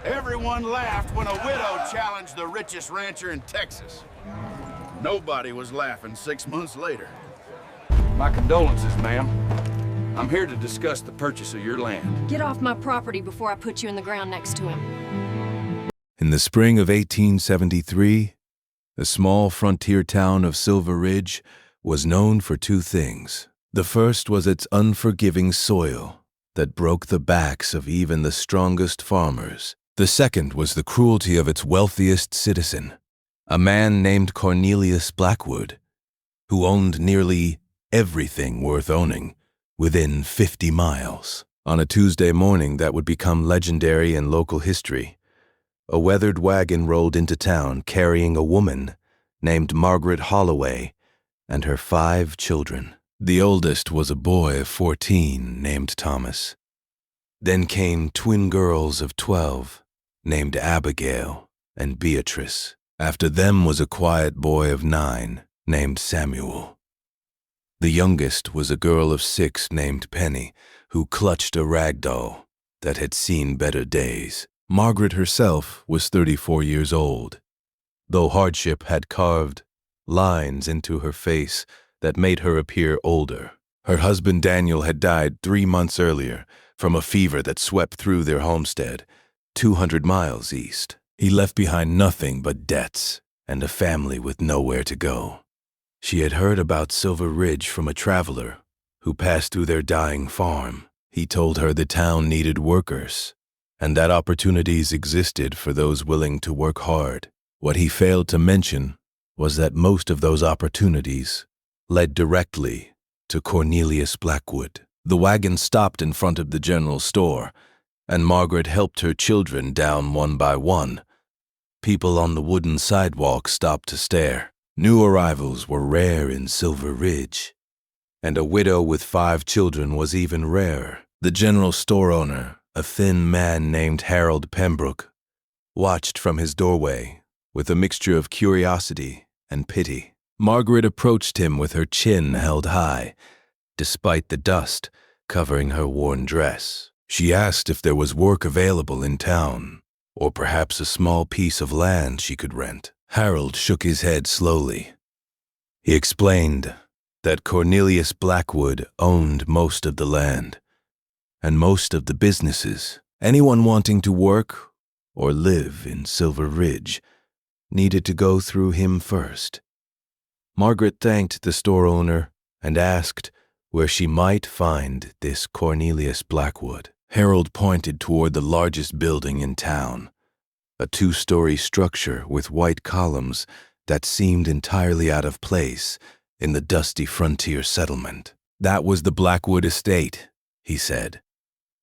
Everyone laughed when a widow challenged the richest rancher in Texas. Nobody was laughing 6 months later. My condolences, ma'am. I'm here to discuss the purchase of your land. Get off my property before I put you in the ground next to him. In the spring of 1873, the small frontier town of Silver Ridge was known for two things. The first was its unforgiving soil that broke the backs of even the strongest farmers. The second was the cruelty of its wealthiest citizen, a man named Cornelius Blackwood, who owned nearly everything worth owning within 50 miles. On a Tuesday morning that would become legendary in local history, a weathered wagon rolled into town carrying a woman named Margaret Holloway and her 5 children. The oldest was a boy of 14 named Thomas. Then came twin girls of 12 named Abigail and Beatrice. After them was a quiet boy of 9 named Samuel. The youngest was a girl of 6 named Penny, who clutched a rag doll that had seen better days. Margaret herself was 34 years old, though hardship had carved lines into her face that made her appear older. Her husband Daniel had died 3 months earlier from a fever that swept through their homestead, 200 miles east. He left behind nothing but debts and a family with nowhere to go. She had heard about Silver Ridge from a traveler who passed through their dying farm. He told her the town needed workers, and that opportunities existed for those willing to work hard. What he failed to mention was that most of those opportunities led directly to Cornelius Blackwood. The wagon stopped in front of the general store, and Margaret helped her children down one by one. People on the wooden sidewalk stopped to stare. New arrivals were rare in Silver Ridge, and a widow with 5 children was even rarer. The general store owner, a thin man named Harold Pembroke, watched from his doorway with a mixture of curiosity and pity. Margaret approached him with her chin held high, despite the dust covering her worn dress. She asked if there was work available in town, or perhaps a small piece of land she could rent. Harold shook his head slowly. He explained that Cornelius Blackwood owned most of the land and most of the businesses. Anyone wanting to work or live in Silver Ridge needed to go through him first. Margaret thanked the store owner and asked where she might find this Cornelius Blackwood. Harold pointed toward the largest building in town, a 2-story structure with white columns that seemed entirely out of place in the dusty frontier settlement. That was the Blackwood estate, he said,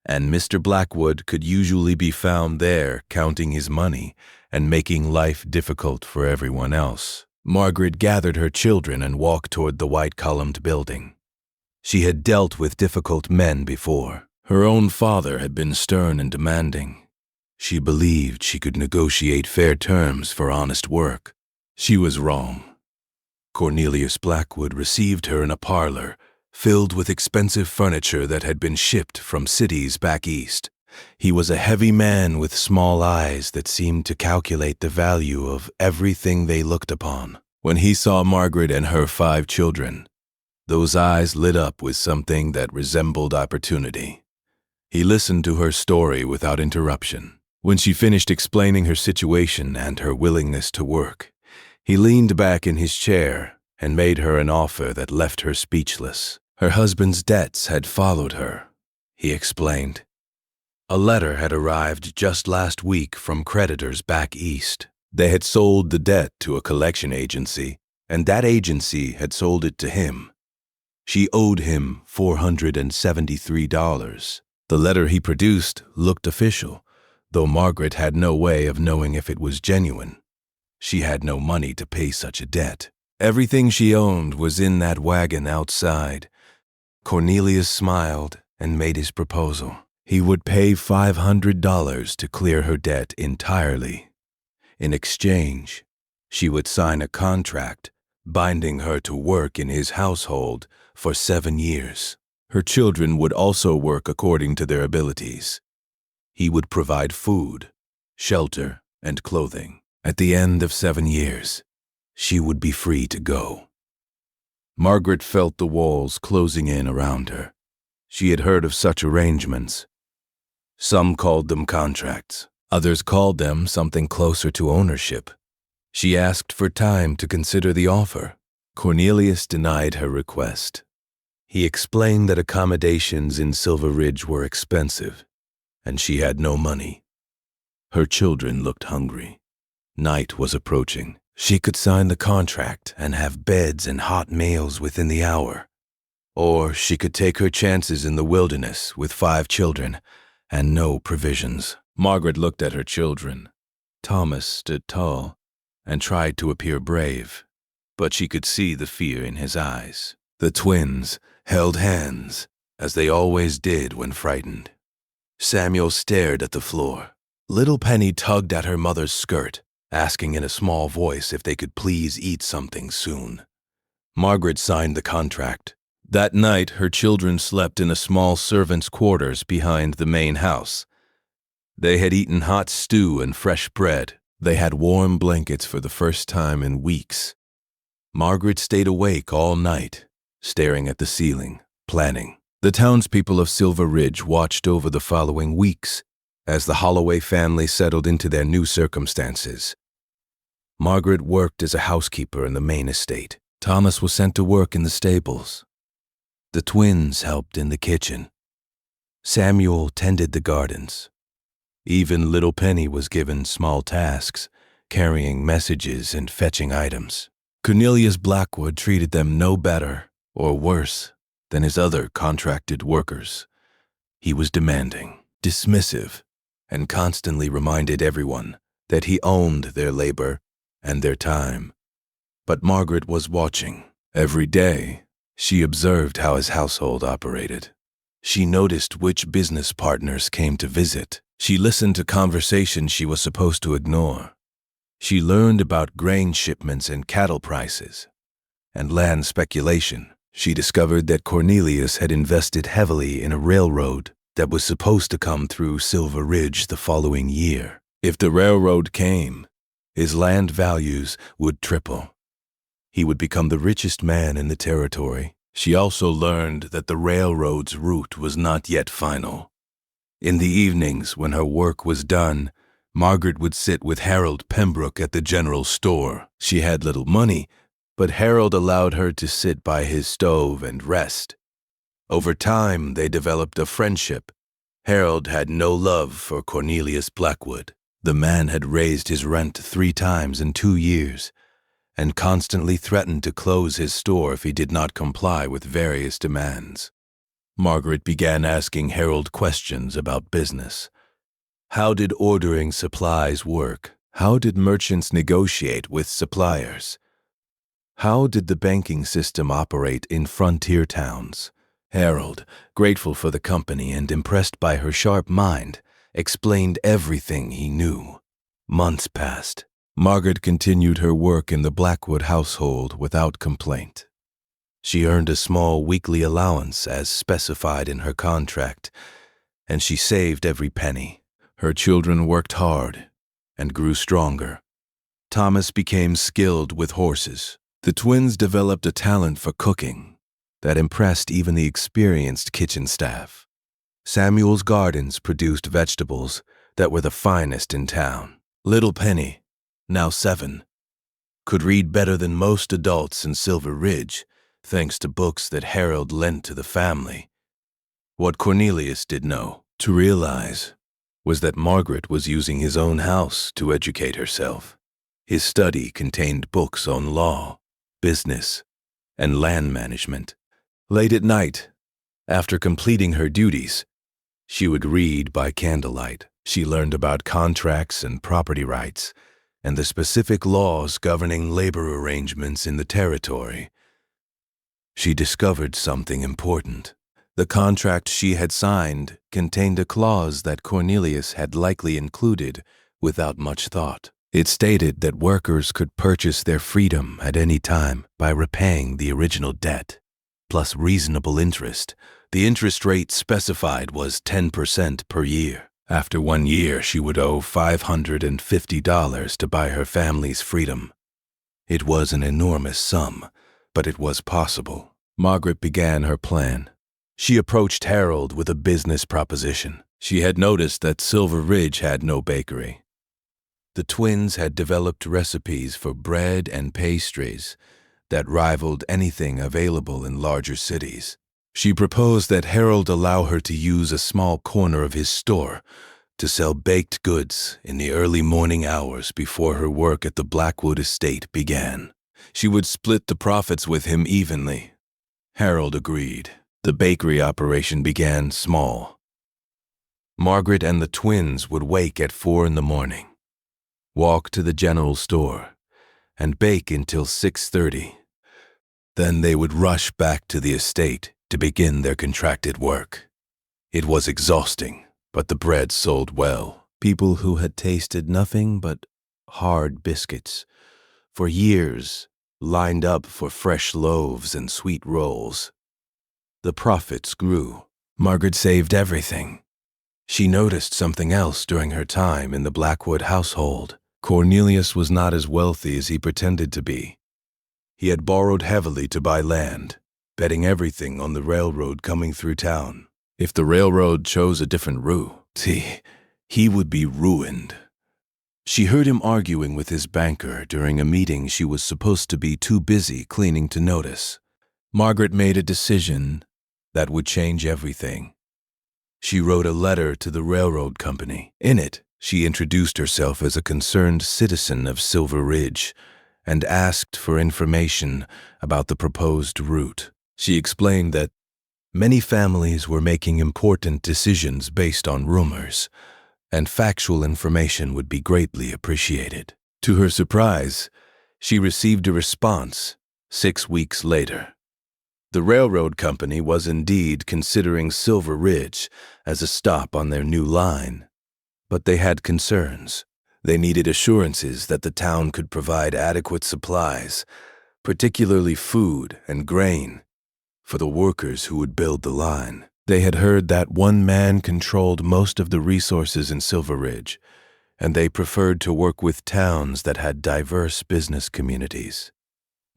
and Mr. Blackwood could usually be found there counting his money and making life difficult for everyone else. Margaret gathered her children and walked toward the white-columned building. She had dealt with difficult men before. Her own father had been stern and demanding. She believed she could negotiate fair terms for honest work. She was wrong. Cornelius Blackwood received her in a parlor filled with expensive furniture that had been shipped from cities back east. He was a heavy man with small eyes that seemed to calculate the value of everything they looked upon. When he saw Margaret and her 5 children, those eyes lit up with something that resembled opportunity. He listened to her story without interruption. When she finished explaining her situation and her willingness to work, he leaned back in his chair and made her an offer that left her speechless. Her husband's debts had followed her, he explained. A letter had arrived just last week from creditors back east. They had sold the debt to a collection agency, and that agency had sold it to him. She owed him $473. The letter he produced looked official, though Margaret had no way of knowing if it was genuine. She had no money to pay such a debt. Everything she owned was in that wagon outside. Cornelius smiled and made his proposal. He would pay $500 to clear her debt entirely. In exchange, she would sign a contract binding her to work in his household for 7 years. Her children would also work according to their abilities. He would provide food, shelter, and clothing. At the end of 7 years, she would be free to go. Margaret felt the walls closing in around her. She had heard of such arrangements. Some called them contracts. Others called them something closer to ownership. She asked for time to consider the offer. Cornelius denied her request. He explained that accommodations in Silver Ridge were expensive, and she had no money. Her children looked hungry. Night was approaching. She could sign the contract and have beds and hot meals within the hour. Or she could take her chances in the wilderness with 5 children and no provisions. Margaret looked at her children. Thomas stood tall and tried to appear brave, but she could see the fear in his eyes. The twins held hands, as they always did when frightened. Samuel stared at the floor. Little Penny tugged at her mother's skirt, asking in a small voice if they could please eat something soon. Margaret signed the contract. That night, her children slept in a small servant's quarters behind the main house. They had eaten hot stew and fresh bread. They had warm blankets for the first time in weeks. Margaret stayed awake all night, staring at the ceiling, planning. The townspeople of Silver Ridge watched over the following weeks as the Holloway family settled into their new circumstances. Margaret worked as a housekeeper in the main estate. Thomas was sent to work in the stables. The twins helped in the kitchen. Samuel tended the gardens. Even little Penny was given small tasks, carrying messages and fetching items. Cornelius Blackwood treated them no better or worse than his other contracted workers. He was demanding, dismissive, and constantly reminded everyone that he owned their labor and their time. But Margaret was watching. Every day, she observed how his household operated. She noticed which business partners came to visit. She listened to conversations she was supposed to ignore. She learned about grain shipments and cattle prices, and land speculation. She discovered that Cornelius had invested heavily in a railroad that was supposed to come through Silver Ridge the following year. If the railroad came, his land values would triple. He would become the richest man in the territory. She also learned that the railroad's route was not yet final. In the evenings, when her work was done, Margaret would sit with Harold Pembroke at the general store. She had little money, but Harold allowed her to sit by his stove and rest. Over time, they developed a friendship. Harold had no love for Cornelius Blackwood. The man had raised his rent 3 times in 2 years, and constantly threatened to close his store if he did not comply with various demands. Margaret began asking Harold questions about business. How did ordering supplies work? How did merchants negotiate with suppliers? How did the banking system operate in frontier towns? Harold, grateful for the company and impressed by her sharp mind, explained everything he knew. Months passed. Margaret continued her work in the Blackwood household without complaint. She earned a small weekly allowance as specified in her contract, and she saved every penny. Her children worked hard and grew stronger. Thomas became skilled with horses. The twins developed a talent for cooking that impressed even the experienced kitchen staff. Samuel's gardens produced vegetables that were the finest in town. Little Penny, now 7, could read better than most adults in Silver Ridge, thanks to books that Harold lent to the family. What Cornelius did know, to realize, was that Margaret was using his own house to educate herself. His study contained books on law, business, and land management. Late at night, after completing her duties, she would read by candlelight. She learned about contracts and property rights, and the specific laws governing labor arrangements in the territory. She discovered something important. The contract she had signed contained a clause that Cornelius had likely included without much thought. It stated that workers could purchase their freedom at any time by repaying the original debt, plus reasonable interest. The interest rate specified was 10% per year. After 1 year, she would owe $550 to buy her family's freedom. It was an enormous sum, but it was possible. Margaret began her plan. She approached Harold with a business proposition. She had noticed that Silver Ridge had no bakery. The twins had developed recipes for bread and pastries that rivaled anything available in larger cities. She proposed that Harold allow her to use a small corner of his store to sell baked goods in the early morning hours before her work at the Blackwood estate began. She would split the profits with him evenly. Harold agreed. The bakery operation began small. Margaret and the twins would wake at 4 in the morning, walk to the general store, and bake until 6:30. Then they would rush back to the estate to begin their contracted work. It was exhausting, but the bread sold well. People who had tasted nothing but hard biscuits for years lined up for fresh loaves and sweet rolls. The profits grew. Margaret saved everything. She noticed something else during her time in the Blackwood household. Cornelius was not as wealthy as he pretended to be. He had borrowed heavily to buy land, betting everything on the railroad coming through town. If the railroad chose a different route, he would be ruined. She heard him arguing with his banker during a meeting she was supposed to be too busy cleaning to notice. Margaret made a decision that would change everything. She wrote a letter to the railroad company. In it, she introduced herself as a concerned citizen of Silver Ridge and asked for information about the proposed route. She explained that many families were making important decisions based on rumors, and factual information would be greatly appreciated. To her surprise, she received a response 6 weeks later. The railroad company was indeed considering Silver Ridge as a stop on their new line, but they had concerns. They needed assurances that the town could provide adequate supplies, particularly food and grain, for the workers who would build the line. They had heard that one man controlled most of the resources in Silver Ridge, and they preferred to work with towns that had diverse business communities.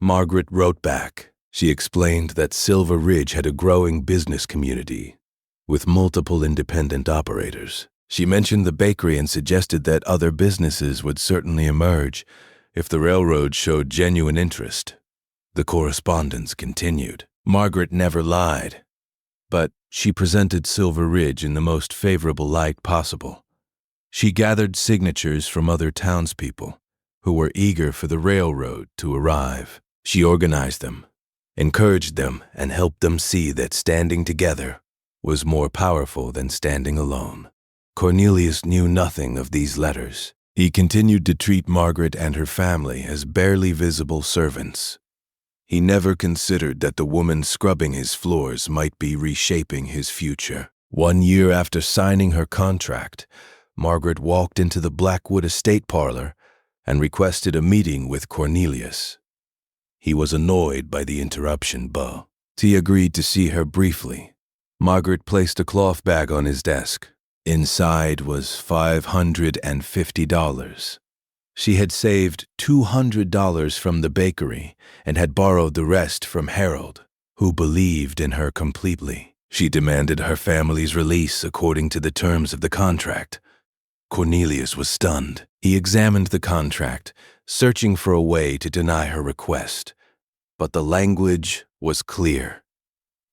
Margaret wrote back. She explained that Silver Ridge had a growing business community with multiple independent operators. She mentioned the bakery and suggested that other businesses would certainly emerge if the railroad showed genuine interest. The correspondence continued. Margaret never lied, but she presented Silver Ridge in the most favorable light possible. She gathered signatures from other townspeople who were eager for the railroad to arrive. She organized them, encouraged them, and helped them see that standing together was more powerful than standing alone. Cornelius knew nothing of these letters. He continued to treat Margaret and her family as barely visible servants. He never considered that the woman scrubbing his floors might be reshaping his future. 1 year after signing her contract, Margaret walked into the Blackwood estate parlor and requested a meeting with Cornelius. He was annoyed by the interruption, but he agreed to see her briefly. Margaret placed a cloth bag on his desk. Inside was $550. She had saved $200 from the bakery and had borrowed the rest from Harold, who believed in her completely. She demanded her family's release according to the terms of the contract. Cornelius was stunned. He examined the contract, searching for a way to deny her request, but the language was clear.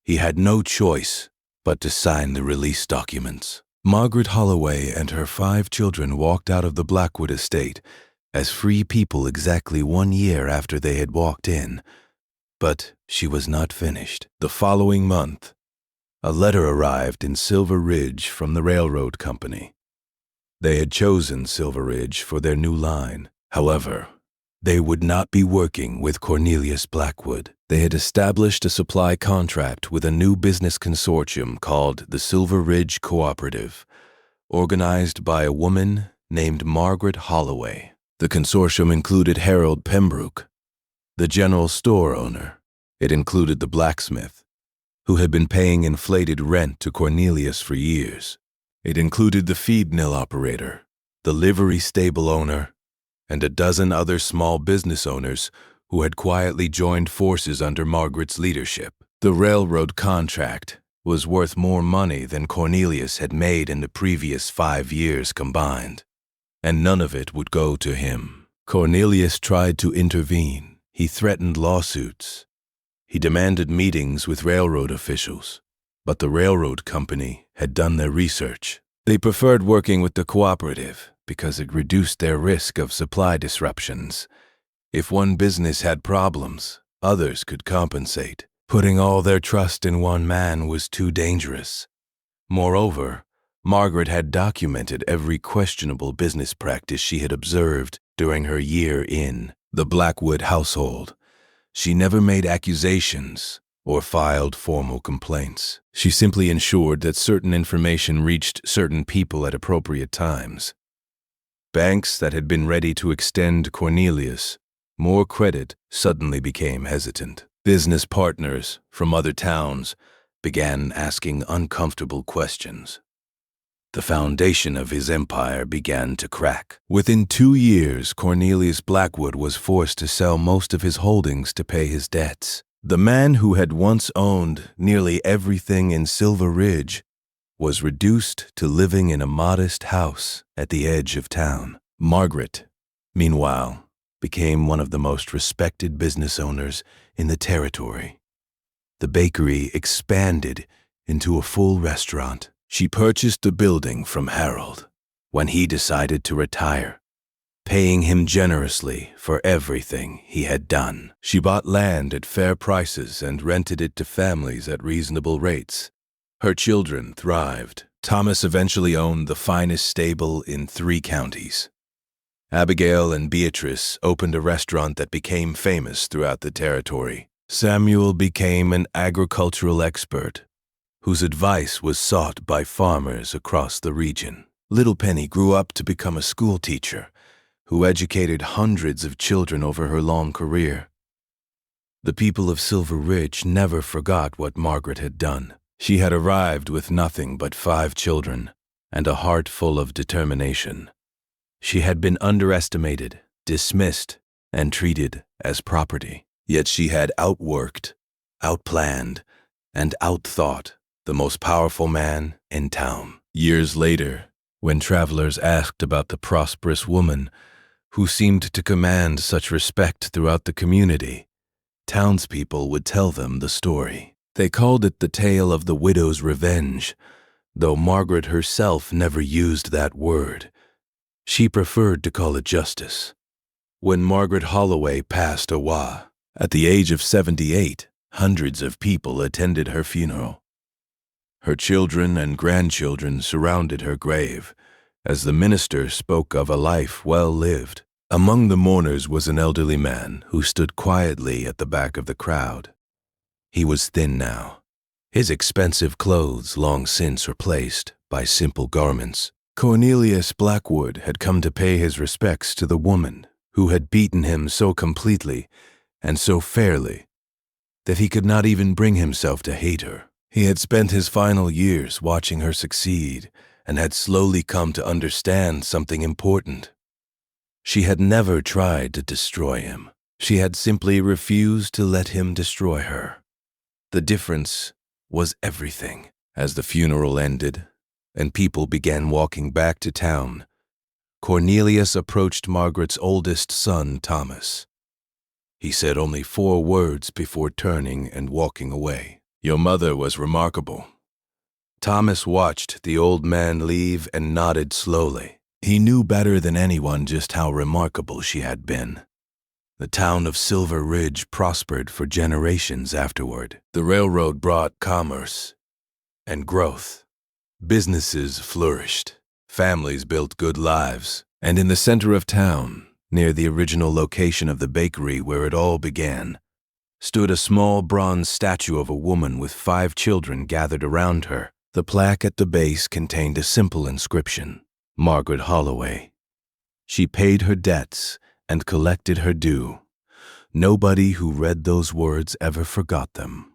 He had no choice but to sign the release documents. Margaret Holloway and her 5 children walked out of the Blackwood estate as free people exactly 1 year after they had walked in. But she was not finished. The following month, a letter arrived in Silver Ridge from the railroad company. They had chosen Silver Ridge for their new line. However, they would not be working with Cornelius Blackwood. They had established a supply contract with a new business consortium called the Silver Ridge Cooperative, organized by a woman named Margaret Holloway. The consortium included Harold Pembroke, the general store owner. It included the blacksmith, who had been paying inflated rent to Cornelius for years. It included the feed mill operator, the livery stable owner, and a dozen other small business owners who had quietly joined forces under Margaret's leadership. The railroad contract was worth more money than Cornelius had made in the previous 5 years combined, and none of it would go to him. Cornelius tried to intervene. He threatened lawsuits. He demanded meetings with railroad officials, but the railroad company had done their research. They preferred working with the cooperative because it reduced their risk of supply disruptions. If one business had problems, others could compensate. Putting all their trust in one man was too dangerous. Moreover, Margaret had documented every questionable business practice she had observed during her year in the Blackwood household. She never made accusations or filed formal complaints. She simply ensured that certain information reached certain people at appropriate times. Banks that had been ready to extend Cornelius more credit suddenly became hesitant. Business partners from other towns began asking uncomfortable questions. The foundation of his empire began to crack. Within 2 years, Cornelius Blackwood was forced to sell most of his holdings to pay his debts. The man who had once owned nearly everything in Silver Ridge was reduced to living in a modest house at the edge of town. Margaret, meanwhile, became one of the most respected business owners in the territory. The bakery expanded into a full restaurant. She purchased the building from Harold when he decided to retire, paying him generously for everything he had done. She bought land at fair prices and rented it to families at reasonable rates. Her children thrived. Thomas eventually owned the finest stable in 3 counties. Abigail and Beatrice opened a restaurant that became famous throughout the territory. Samuel became an agricultural expert whose advice was sought by farmers across the region. Little Penny grew up to become a school teacher who educated hundreds of children over her long career. The people of Silver Ridge never forgot what Margaret had done. She had arrived with nothing but 5 children and a heart full of determination. She had been underestimated, dismissed, and treated as property. Yet she had outworked, outplanned, and outthought the most powerful man in town. Years later, when travelers asked about the prosperous woman who seemed to command such respect throughout the community, townspeople would tell them the story. They called it the tale of the widow's revenge, though Margaret herself never used that word. She preferred to call it justice. When Margaret Holloway passed away, at the age of 78, hundreds of people attended her funeral. Her children and grandchildren surrounded her grave, as the minister spoke of a life well lived. Among the mourners was an elderly man who stood quietly at the back of the crowd. He was thin now, his expensive clothes long since replaced by simple garments. Cornelius Blackwood had come to pay his respects to the woman who had beaten him so completely and so fairly that he could not even bring himself to hate her. He had spent his final years watching her succeed and had slowly come to understand something important. She had never tried to destroy him. She had simply refused to let him destroy her. The difference was everything. As the funeral ended and people began walking back to town, Cornelius approached Margaret's oldest son, Thomas. He said only 4 words before turning and walking away. "Your mother was remarkable." Thomas watched the old man leave and nodded slowly. He knew better than anyone just how remarkable she had been. The town of Silver Ridge prospered for generations afterward. The railroad brought commerce and growth. Businesses flourished. Families built good lives. And in the center of town, near the original location of the bakery where it all began, stood a small bronze statue of a woman with 5 children gathered around her. The plaque at the base contained a simple inscription: Margaret Holloway. She paid her debts and collected her due. Nobody who read those words ever forgot them.